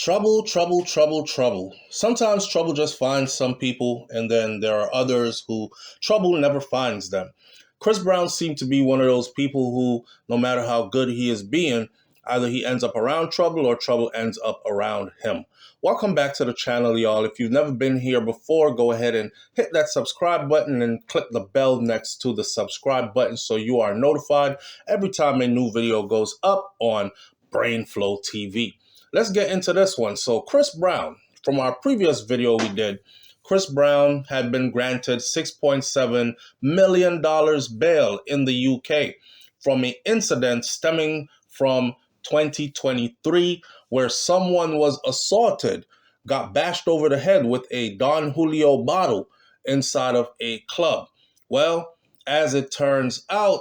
Trouble, trouble, trouble, trouble. Sometimes trouble just finds some people, and then there are others who trouble never finds them. Chris Brown seemed to be one of those people who, no matter how good he is being, either he ends up around trouble or trouble ends up around him. Welcome back to the channel, y'all. If you've never been here before, go ahead and hit that subscribe button and click the bell next to the subscribe button so you are notified every time a new video goes up on BrainFLoTv. Let's get into this one. So Chris Brown, from our previous video we did, Chris Brown had been granted $6.7 million bail in the UK from an incident stemming from 2023 where someone was assaulted, got bashed over the head with a Don Julio bottle inside of a club. Well, as it turns out,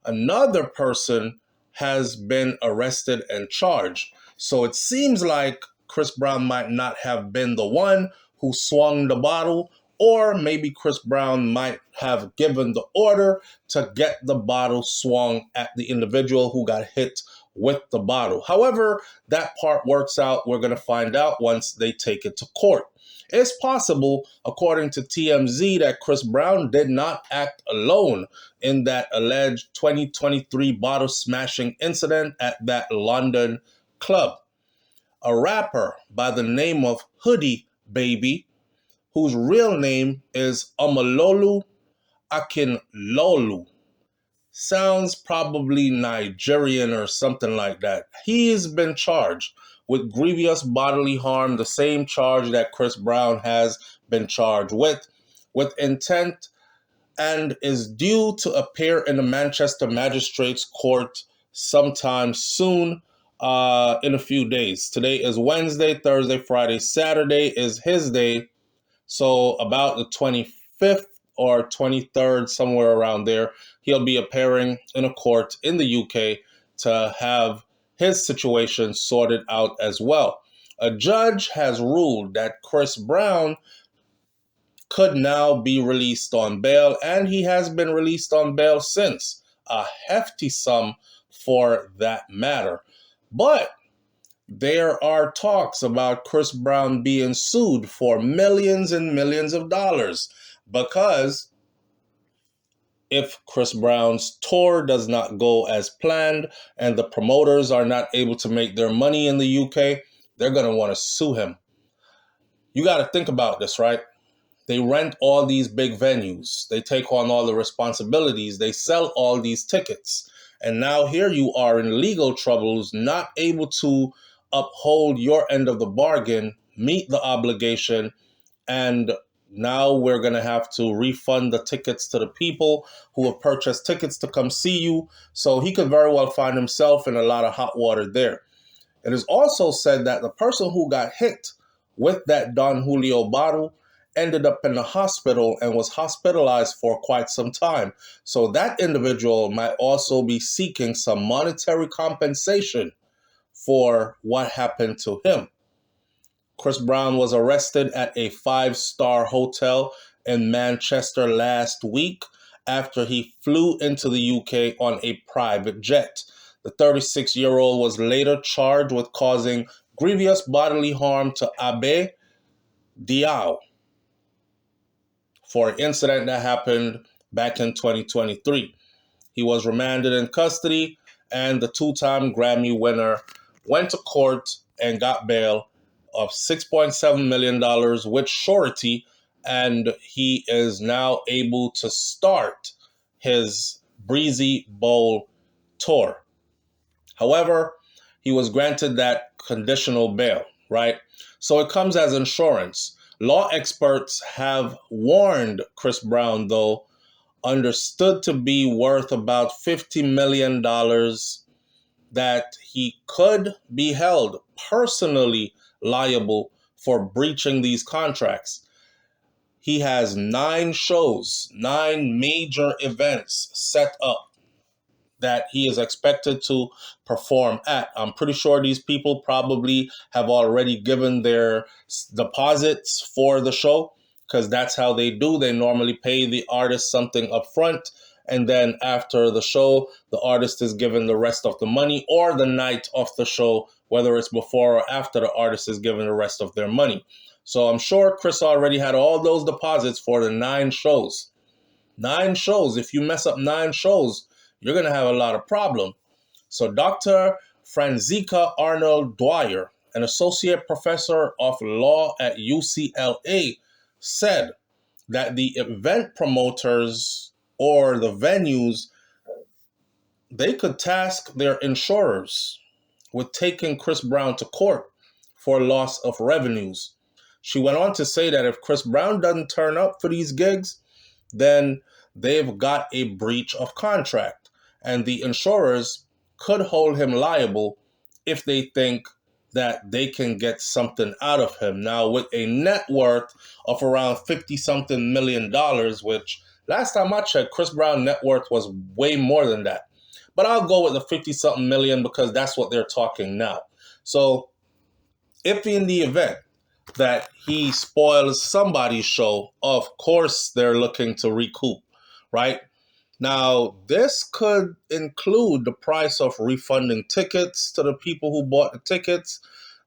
another person has been arrested and charged. So it seems like Chris Brown might not have been the one who swung the bottle, or maybe Chris Brown might have given the order to get the bottle swung at the individual who got hit with the bottle. However, that part works out. We're going to find out once they take it to court. It's possible, according to TMZ, that Chris Brown did not act alone in that alleged 2023 bottle smashing incident at that London club. A rapper by the name of Hoodie Baby, whose real name is Omalolu Akinlolu, sounds probably Nigerian or something like that. He's been charged with grievous bodily harm, the same charge that Chris Brown has been charged with intent, and is due to appear in the Manchester Magistrates Court sometime soon, in a few days. Today is Wednesday, Thursday, Friday, Saturday is his day. So about the 25th or 23rd, somewhere around there, he'll be appearing in a court in the UK to have his situation sorted out as well. A judge has ruled that Chris Brown could now be released on bail, and he has been released on bail since, a hefty sum for that matter. But there are talks about Chris Brown being sued for millions and millions of dollars, because if Chris Brown's tour does not go as planned and the promoters are not able to make their money in the UK, they're going to want to sue him. You got to think about this, right? They rent all these big venues. They take on all the responsibilities. They sell all these tickets. And now here you are in legal troubles, not able to uphold your end of the bargain, meet the obligation, and now we're going to have to refund the tickets to the people who have purchased tickets to come see you. So he could very well find himself in a lot of hot water there. It is also said that the person who got hit with that Don Julio bottle ended up in the hospital and was hospitalized for quite some time. So that individual might also be seeking some monetary compensation for what happened to him. Chris Brown was arrested at a 5-star hotel in Manchester last week after he flew into the UK on a private jet. The 36-year-old was later charged with causing grievous bodily harm to Abe Diao for an incident that happened back in 2023. He was remanded in custody, and the two-time Grammy winner went to court and got bail of $6.7 million with surety, and he is now able to start his Breezy Bowl tour. However, he was granted that conditional bail, right? So it comes as insurance. Law experts have warned Chris Brown, though, understood to be worth about $50 million, that he could be held personally liable for breaching these contracts. He has 9 shows, 9 major events set up that he is expected to perform at. I'm pretty sure these people probably have already given their deposits for the show, because that's how they do. They normally pay the artist something up front, and then after the show, the artist is given the rest of the money, or the night of the show whether it's before or after the artist is given the rest of their money. So I'm sure Chris already had all those deposits for the 9 shows. 9 shows. If you mess up 9 shows, you're going to have a lot of problem. So Dr. Franziska Arnold Dwyer, an associate professor of law at UCLA, said that the event promoters or the venues, they could task their insurers with taking Chris Brown to court for loss of revenues. She went on to say that if Chris Brown doesn't turn up for these gigs, then they've got a breach of contract, and the insurers could hold him liable if they think that they can get something out of him. Now, with a net worth of around 50 something million dollars, which last time I checked, Chris Brown net worth was way more than that. But I'll go with the 50 something million because that's what they're talking now. So if in the event that he spoils somebody's show, of course they're looking to recoup, right? Now, this could include the price of refunding tickets to the people who bought the tickets,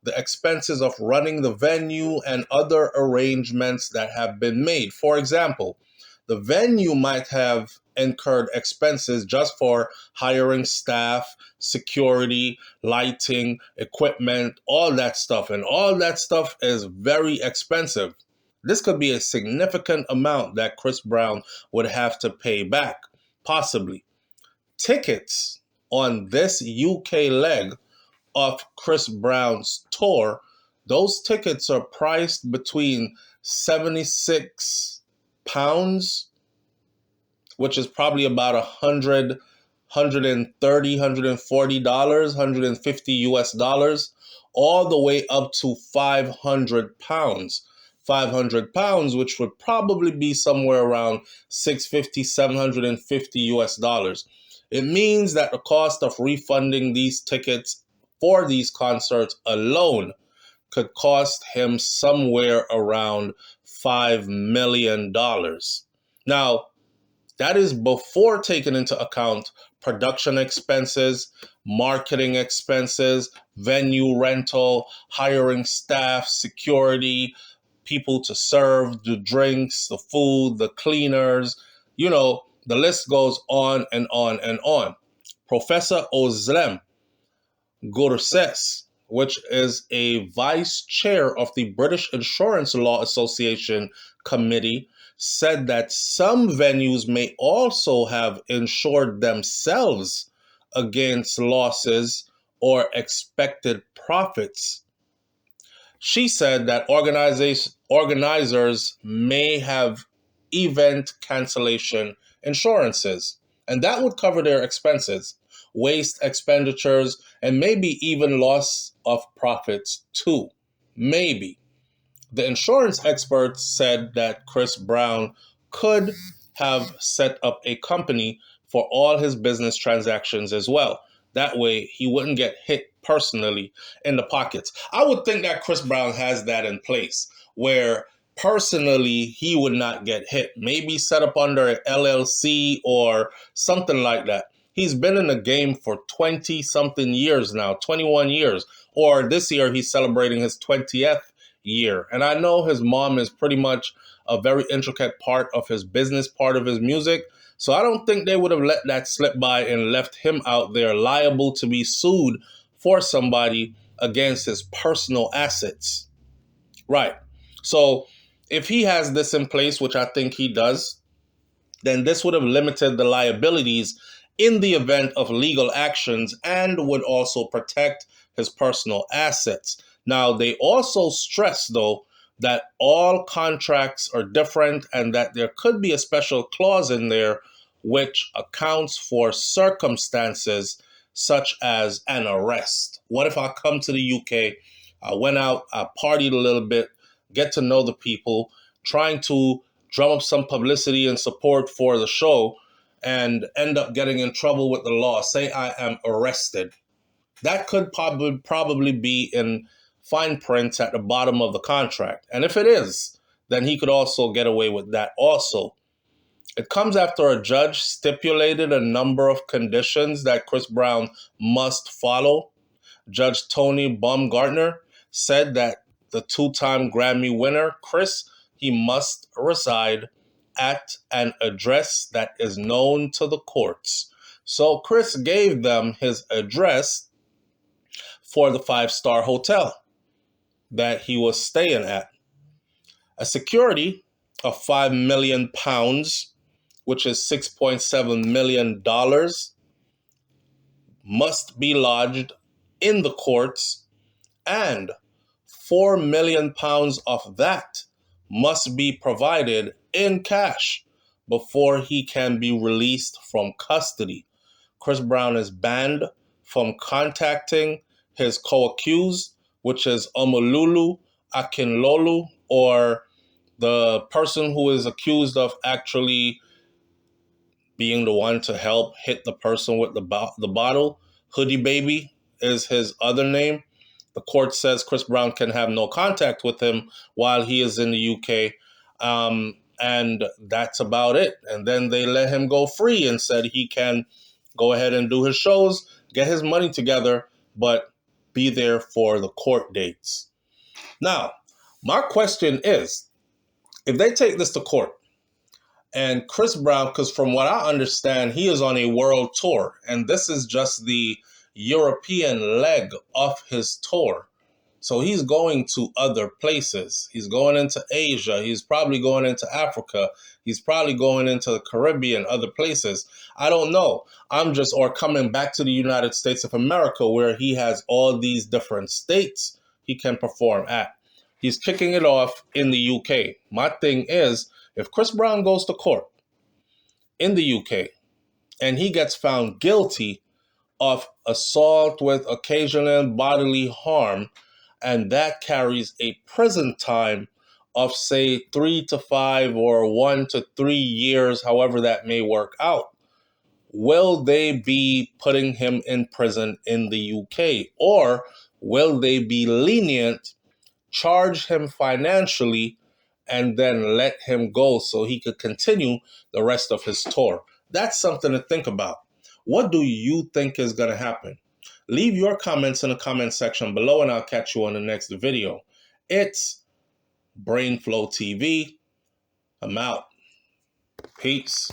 the expenses of running the venue, and other arrangements that have been made. For example, the venue might have incurred expenses just for hiring staff, security, lighting, equipment, all that stuff. And all that stuff is very expensive. This could be a significant amount that Chris Brown would have to pay back, possibly. Tickets on this UK leg of Chris Brown's tour, those tickets are priced between £76, which is probably about $130, $140, $150 all the way up to £500. £500, which would probably be somewhere around $650, $750. It means that the cost of refunding these tickets for these concerts alone could cost him somewhere around $5 million. Now, that is before taking into account production expenses, marketing expenses, venue rental, hiring staff, security, people to serve the drinks, the food, the cleaners, the list goes on and on and on. Professor Özlem Gürses, which is a vice chair of the British Insurance Law Association Committee, said that some venues may also have insured themselves against losses or expected profits. She said that organizers may have event cancellation insurances, and that would cover their expenses, waste expenditures, and maybe even loss of profits too. Maybe. The insurance experts said that Chris Brown could have set up a company for all his business transactions as well. That way, he wouldn't get hit personally in the pockets. I would think that Chris Brown has that in place, where personally he would not get hit. Maybe set up under an LLC or something like that. He's been in the game for 20-something years now, 21 years. Or this year, he's celebrating his 20th year. And I know his mom is pretty much a very intricate part of his business, part of his music. So I don't think they would have let that slip by and left him out there liable to be sued for somebody against his personal assets. Right. So if he has this in place, which I think he does, then this would have limited the liabilities in the event of legal actions and would also protect his personal assets. Now, they also stress, though, that all contracts are different and that there could be a special clause in there which accounts for circumstances such as an arrest. What if I come to the UK, I went out, I partied a little bit, get to know the people, trying to drum up some publicity and support for the show, and end up getting in trouble with the law? Say I am arrested. That could probably be in fine print at the bottom of the contract. And if it is, then he could also get away with that also. It comes after a judge stipulated a number of conditions that Chris Brown must follow. Judge Tony Baumgartner said that the two-time Grammy winner, Chris, he must reside at an address that is known to the courts. So Chris gave them his address for the five-star hotel that he was staying at. A security of £5 million, which is $6.7 million, must be lodged in the courts, and £4 million of that must be provided in cash before he can be released from custody. Chris Brown is banned from contacting his co-accused, which is Omololu Akinlolu, or the person who is accused of actually being the one to help hit the person with the bottle. Hoodie Baby is his other name. The court says Chris Brown can have no contact with him while he is in the UK. And that's about it. And then they let him go free and said he can go ahead and do his shows, get his money together, but be there for the court dates. Now, my question is, if they take this to court, and Chris Brown, because from what I understand, he is on a world tour, and this is just the European leg of his tour. So he's going to other places. He's going into Asia. He's probably going into Africa. He's probably going into the Caribbean, other places. I don't know. Or coming back to the United States of America, where he has all these different states he can perform at. He's kicking it off in the UK. My thing is, if Chris Brown goes to court in the UK and he gets found guilty of assault with occasional bodily harm, and that carries a prison time of, say, 3 to 5 or 1 to 3 years, however that may work out, will they be putting him in prison in the UK? Or will they be lenient, charge him financially, and then let him go so he could continue the rest of his tour? That's something to think about. What do you think is going to happen? Leave your comments in the comment section below, and I'll catch you on the next video. It's BrainFLoTv. I'm out. Peace.